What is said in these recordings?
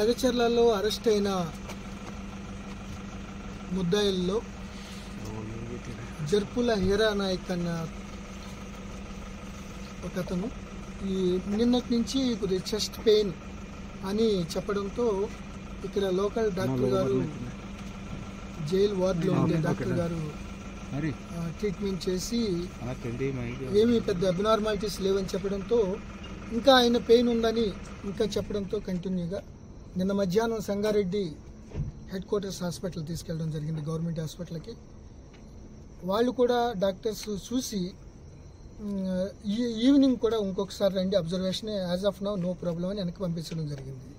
లగచర్లలో arrest అయిన ముద్దాయిల్లో జర్పుల హీరా నాయక్ అన్న ఒకతను ఈ నిన్నటి నుంచి కొద్దిగా చెస్ట్ పెయిన్ అని చెప్పడంతో ఇక్కడ లోకల్ డాక్టర్ గారు జైలు వార్డులో ఉండే డాక్టర్ గారు ట్రీట్మెంట్ చేసి ఏమీ పెద్ద అబ్నార్మాలిటీస్ లేవని చెప్పడంతో ఇంకా ఆయన పెయిన్ ఉందని ఇంకా చెప్పడంతో కంటిన్యూగా నిన్న మధ్యాహ్నం సంగారెడ్డి హెడ్ క్వార్టర్స్ హాస్పిటల్ తీసుకెళ్ళడం జరిగింది, గవర్నమెంట్ హాస్పిటల్కి. వాళ్ళు కూడా డాక్టర్స్ చూసి ఈవినింగ్ కూడా ఇంకొకసారి రండి observation, as of now no problem అని వెనక్కి పంపించడం జరిగింది.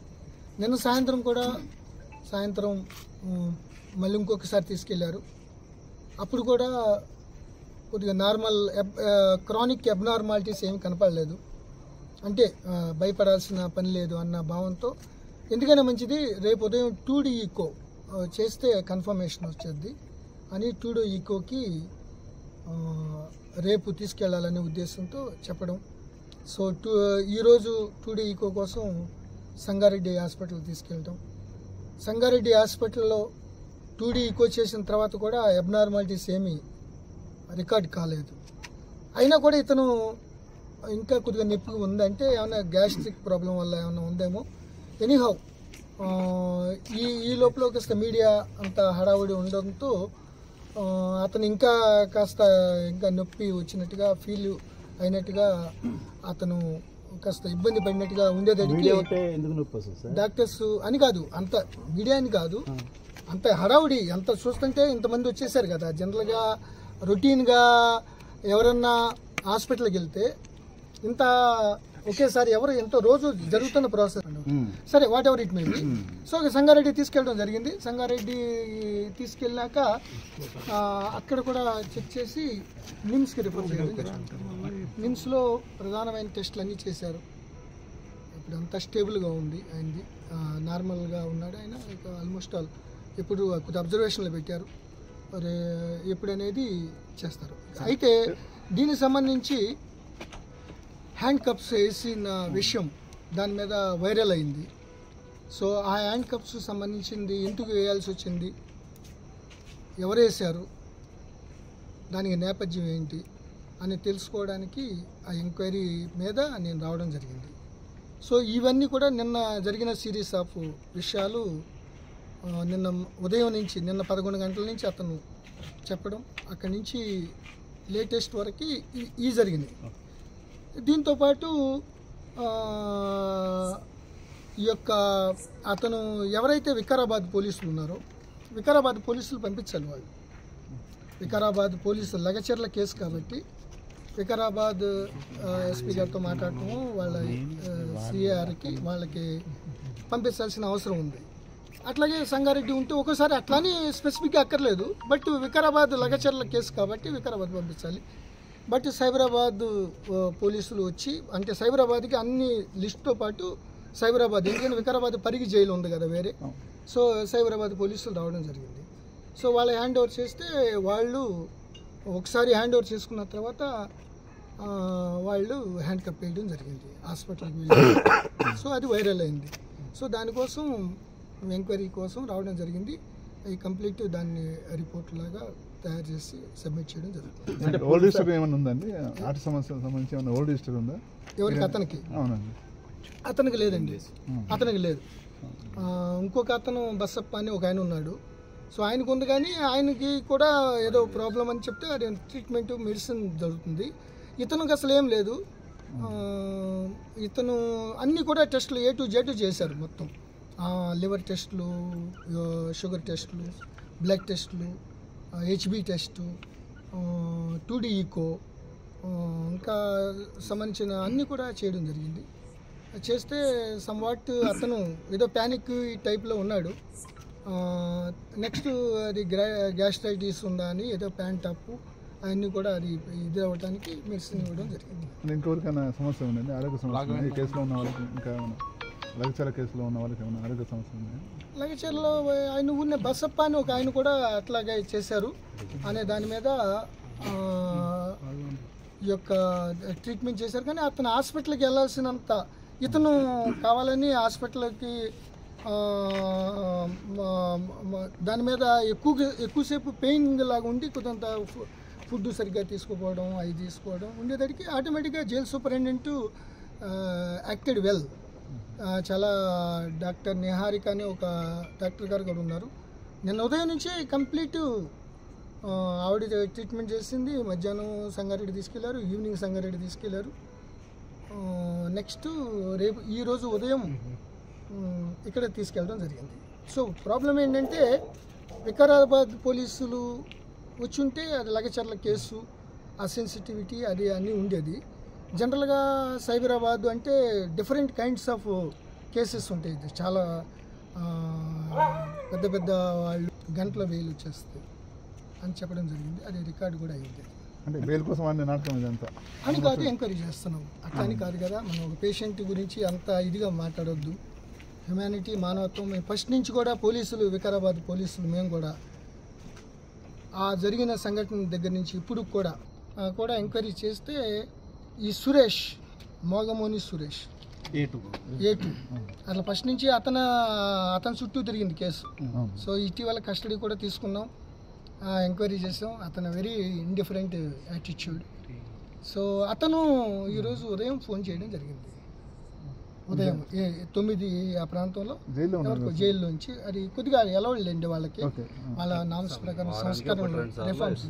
నిన్న సాయంత్రం మళ్ళీ ఇంకొకసారి తీసుకెళ్లారు. అప్పుడు కూడా కొద్దిగా నార్మల్ క్రానిక్ అబ్నార్మాలిటీస్ ఏమి కనపడలేదు, అంటే భయపడాల్సిన పని లేదు అన్న భావంతో ఎందుకైనా మంచిది రేపు ఉదయం 2D ఈకో చేస్తే కన్ఫర్మేషన్ వచ్చేది అని 2D ఈకోకి రేపు తీసుకెళ్లాలనే ఉద్దేశంతో చెప్పడం. సో ఈరోజు 2D ఈకో కోసం సంగారెడ్డి హాస్పిటల్ తీసుకెళ్ళటం. సంగారెడ్డి హాస్పిటల్లో 2D ఈకో చేసిన తర్వాత కూడా అబ్నార్మాలిటీస్ ఏమీ రికార్డ్ కాలేదు. అయినా కూడా ఇతను ఇంకా కొద్దిగా నొప్పి ఉందంటే ఏమైనా గ్యాస్ట్రిక్ ప్రాబ్లం వల్ల ఏమైనా ఉందేమో. ఎనీహౌ ఈ లోపల కాస్త మీడియా అంత హడావుడి ఉండడంతో అతను ఇంకా నొప్పి వచ్చినట్టుగా ఫీల్ అయినట్టుగా అతను కాస్త ఇబ్బంది పడినట్టుగా ఉండేదానికి డాక్టర్స్ అని కాదు, అంత మీడియా అని కాదు, అంత హడావుడి అంత చూస్తుంటే ఇంతమంది వచ్చేసారు కదా. జనరల్గా రొటీన్గా ఎవరన్నా హాస్పిటల్కి వెళ్తే ఇంత ఒకేసారి ఎవరు ఎంతో రోజు జరుగుతున్న ప్రాసెస్ సరే what ever it may be. So Sangareddy తీసుకెళ్ళడం జరిగింది. సంగారెడ్డి తీసుకెళ్ళాక అక్కడ కూడా చెక్ చేసి నిమ్స్కి రిఫర్ చేయడం. నిమ్స్లో ప్రధానమైన టెస్టులు అన్నీ చేశారు. ఇప్పుడు అంతా స్టేబుల్గా ఉంది, ఆయనది నార్మల్గా ఉన్నాడు ఆయన. ఇక ఆల్మోస్ట్ ఆల్ ఇప్పుడు కొద్ది అబ్జర్వేషన్లో పెట్టారు, ఎప్పుడనేది చేస్తారు. అయితే దీనికి సంబంధించి హ్యాండ్ కప్స్ వేసిన విషయం దాని మీద వైరల్ అయింది. సో ఆ హ్యాండ్ కప్స్ సంబంధించింది ఎందుకు వేయాల్సి వచ్చింది, ఎవరు వేశారు, దానికి నేపథ్యం ఏంటి అని తెలుసుకోవడానికి ఆ ఎంక్వైరీ మీద నేను రావడం జరిగింది. సో ఇవన్నీ కూడా నిన్న జరిగిన సిరీస్ ఆఫ్ విషయాలు నిన్న ఉదయం నుంచి నిన్న 11 గంటల నుంచి అతను చెప్పడం, అక్కడి నుంచి లేటెస్ట్ వరకు ఈ జరిగింది. దీంతోపాటు ఈ యొక్క అతను ఎవరైతే వికారాబాద్ పోలీసులు ఉన్నారో వికారాబాద్ పోలీసులు పంపించాలి. వాళ్ళు వికారాబాద్ పోలీసులు లగచర్ల కేసు కాబట్టి వికారాబాద్ ఎస్పీ గారితో మాట్లాడటము, వాళ్ళ సిఆర్కి వాళ్ళకి పంపించాల్సిన అవసరం ఉంది. అట్లాగే సంగారెడ్డి ఉంటే ఒక్కోసారి అట్లానే స్పెసిఫిక్గా అక్కర్లేదు, బట్ వికారాబాద్ లగచర్ల కేసు కాబట్టి వికారాబాద్ పంపించాలి. బట్ సైబరాబాద్ పోలీసులు వచ్చి, అంటే సైబరాబాద్కి అన్ని లిస్టుతో పాటు సైబరాబాద్, ఎందుకంటే వికారాబాద్ పరిగి జైలు ఉంది కదా వేరే, సో సైబరాబాద్ పోలీసులు రావడం జరిగింది. సో వాళ్ళు హ్యాండ్ ఓవర్ చేస్తే వాళ్ళు ఒకసారి హ్యాండ్ ఓవర్ చేసుకున్న తర్వాత వాళ్ళు హ్యాండ్ కప్ వేయడం జరిగింది హాస్పిటల్కి వెళ్ళి. సో అది వైరల్ అయింది. సో దానికోసం ఎంక్వైరీ కోసం రావడం జరిగింది. ఈ కంప్లీట్ దాన్ని రిపోర్ట్ లాగా తయారు చేసి సబ్మిట్ చేయడం జరుగుతుంది. అంటే ఓల్డ్ రిజిస్టర్ ఏమైనా ఉందండి, ఆర్ట్ సమస్యలకు సంబంధించి ఏమైనా ఓల్డ్ రిజిస్టర్ ఉందా? ఎవరికి? అతనికి? అవునండి, అతనికి లేదండి, అతనికి లేదు. ఇంకొక అతను బస్సప్ప అని ఒక ఆయన ఉన్నాడు. సో ఆయనకు ఉంది, కానీ ఆయనకి కూడా ఏదో ప్రాబ్లం అని చెప్తే అది ట్రీట్మెంట్ మెడిసిన్ జరుగుతుంది. ఇతనికి అసలు ఏం లేదు. ఇతను అన్నీ కూడా టెస్టులు A to Z చేశారు మొత్తం. లివర్ టెస్టులు, షుగర్ టెస్టులు, బ్లడ్ టెస్టులు, HB టెస్టు, 2D ఈకో, ఇంకా సంబంధించిన అన్నీ కూడా చేయడం జరిగింది. చేస్తే సమ్వాట్ అతను ఏదో ప్యానిక్ ఈ టైప్లో ఉన్నాడు. నెక్స్ట్ అది గ్యాస్ట్రైటిస్ ఉందా అని ఏదో ప్యాంటాప్ అవన్నీ కూడా అది ఇది అవ్వడానికి మెడిసిన్ ఇవ్వడం జరిగింది. ఇంకొకరికైనా సమస్య ఉందండి, ఆరోగ్య సమస్య ఈ కేసులో ఉన్న వాళ్ళకి, ఇంకా ఏమైనా లగచర్ల కేసులో ఉన్న వాళ్ళకి ఏమైనా ఆరోగ్య సమస్య ఉంది? లగచర్లో ఆయన ఉన్న బసప్ప అని ఒక ఆయన కూడా అట్లాగే చేశారు అనే దాని మీద ఈ యొక్క ట్రీట్మెంట్ చేశారు. కానీ అతను హాస్పిటల్కి వెళ్ళాల్సినంత ఇతను కావాలని హాస్పిటల్కి దాని మీద ఎక్కువసేపు పెయిన్ లాగా ఉండి కొంత ఫుడ్ సరిగ్గా తీసుకోపోవడం అవి తీసుకోవడం ఉండేదానికి ఆటోమేటిక్గా జైలు సూపరింటెండెంట్ యాక్టెడ్ వెల్. చాలా డాక్టర్ నిహారిక అని ఒక డాక్టర్ గారు కూడా ఉన్నారు. నిన్న ఉదయం నుంచి కంప్లీట్ ఆవిడ ట్రీట్మెంట్ చేసింది. మధ్యాహ్నం సంగారెడ్డి తీసుకెళ్లారు, ఈవినింగ్ సంగారెడ్డి తీసుకెళ్లారు. నెక్స్ట్ రేపు ఈరోజు ఉదయం ఇక్కడ తీసుకెళ్ళడం జరిగింది. సో ప్రాబ్లం ఏంటంటే వికారాబాద్ పోలీసులు వచ్చుంటే అది లగచర్ల కేసు, ఆ సెన్సిటివిటీ అది అన్నీ ఉండేది. జనరల్గా సైబరాబాద్ అంటే డిఫరెంట్ కైండ్స్ ఆఫ్ కేసెస్ ఉంటాయి. చాలా పెద్ద పెద్ద వాళ్ళు గంటల బెయిల్ వచ్చేస్తాయి అని చెప్పడం జరిగింది. అది రికార్డు కూడా అయింది. అంటే బెయిల్ కోసం నాటకం ఇదంతా అని కాదు, ఎంక్వైరీ చేస్తున్నాం. అట్లా అని కాదు కదా, మనం ఒక పేషెంట్ గురించి అంత ఇదిగా మాట్లాడొద్దు. హ్యుమానిటీ, మానవత్వం. మేము ఫస్ట్ నుంచి కూడా పోలీసులు, వికారాబాద్ పోలీసులు మేము కూడా ఆ జరిగిన సంఘటన దగ్గర నుంచి ఇప్పుడు కూడా ఎంక్వైరీ చేస్తే ఈ సురేష్, మోగమోని సురేష్ A2 అట్లా ఫస్ట్ నుంచి అతని చుట్టూ తిరిగింది కేసు. సో ఇటీవల కస్టడీ కూడా తీసుకున్నాం, ఎంక్వైరీ చేసాం. అతను వెరీ ఇండిఫరెంట్ యాటిట్యూడ్. సో అతను ఈరోజు ఉదయం ఫోన్ చేయడం జరిగింది. ఉదయం 9 ఆ ప్రాంతంలో జైల్లోంచి. అది కొద్దిగా ఎలవలేండి వాళ్ళకి, వాళ్ళ నామ్స్ ప్రకారం సంస్కరణ రిఫార్మ్స్.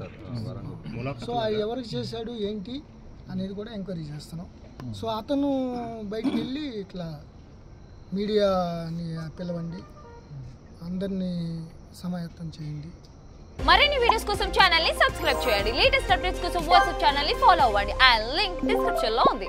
సో అది ఎవరికి చేశాడు ఏంటి అనేది కూడా ఎంక్వైరీ చేస్తున్నాం. సో అతను బయటికి వెళ్ళి ఇట్లా మీడియాని పిలవండి, అందరినీ సమాయత్తం చేయండి. మరిన్ని వీడియోస్ కోసం ఛానల్ ని సబ్స్క్రైబ్ చేయండి. లేటెస్ట్ అప్డేట్స్ కోసం వాట్సాప్ ఛానల్ ని ఫాలో అవ్వండి. ఆ లింక్ డిస్క్రిప్షన్ లో ఉంది.